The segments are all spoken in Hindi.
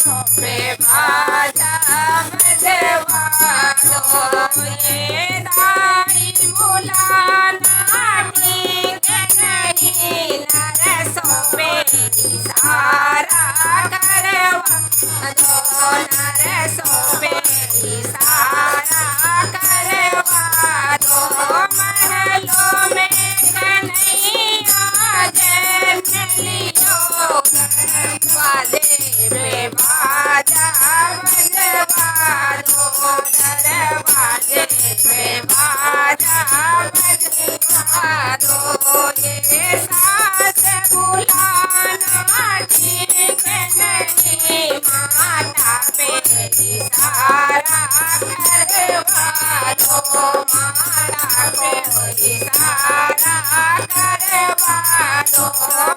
पे बाजा बजवा दो ये दाई बुलाना ठीक नहीं नरसों पे इशारा करवा दो नरसों पे इशारा करवा दो महलों में कन्हैया जन्म लियो दरवाजे पे बाजा बजवा दो दरवाजे पे बाजा बजवा दो ये सास बुलाना ठीक नहीं माता पे इशारा करवा दो माता पे इशारा करवा दो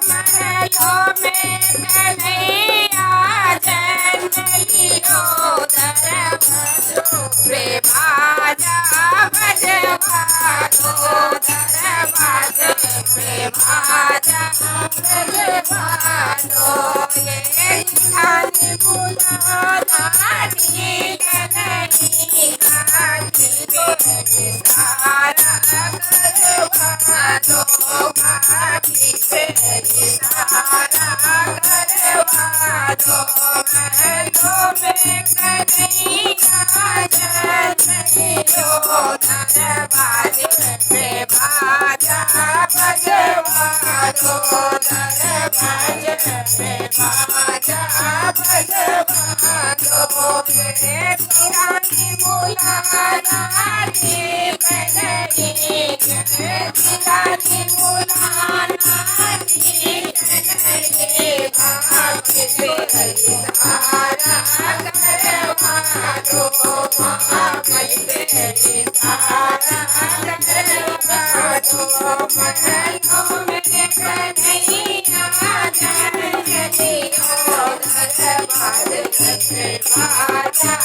महलों में कन्हैया जन्म लियो दरवाजों पे बाजा बजवा दो दरवाजे पे बाजा बजवा दो ये ध्यान बुलाना ठीक नहीं काठी पे इशारा करवा दो काठी पे इशारा करवा दो महलों में कन्हैया जन्म लियो दरवाजे पे बाजा बजवा दो दरवाजे पे बाजा बजवा दो ये पुरानी बुलाना ठीक नहीं पुरानी बुलाना ठीक नहीं काठी पे इशारा करवा दो काठी पे इशारा करवा दो महलों में कन्हैया जन्म लियो दरवाजे पे बाजा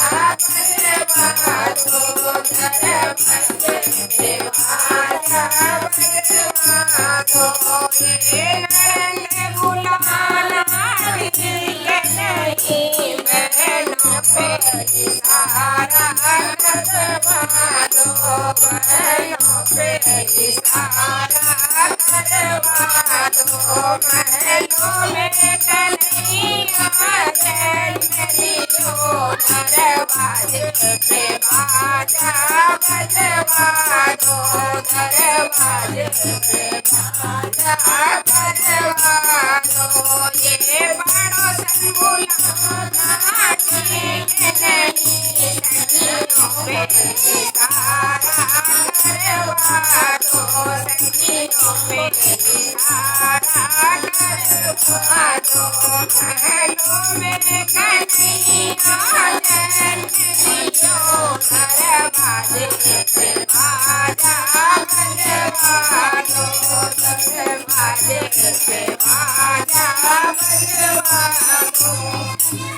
बजवा दो दरवाजे पे बाजा बजवा दो ये नरंग बुलाना ठीक नहीं बहनों पे इशारा करवा दो बहनों पे इशारा करवा दो महलों में कन्हैया जन्म लियो दरवाजे पे बाजा बजवा दो दरवाजे पे बाजा बजवा दो ये बड़ो सन बुलाना ठीक नहीं सखियों पे इशारा करवा दो सखियों पे इशारा करवा दो महलों में कन्हैया जन्म लियो दरवाजे पे बाजा बजवा दो दरवाजे पे बाजा बजवा दो।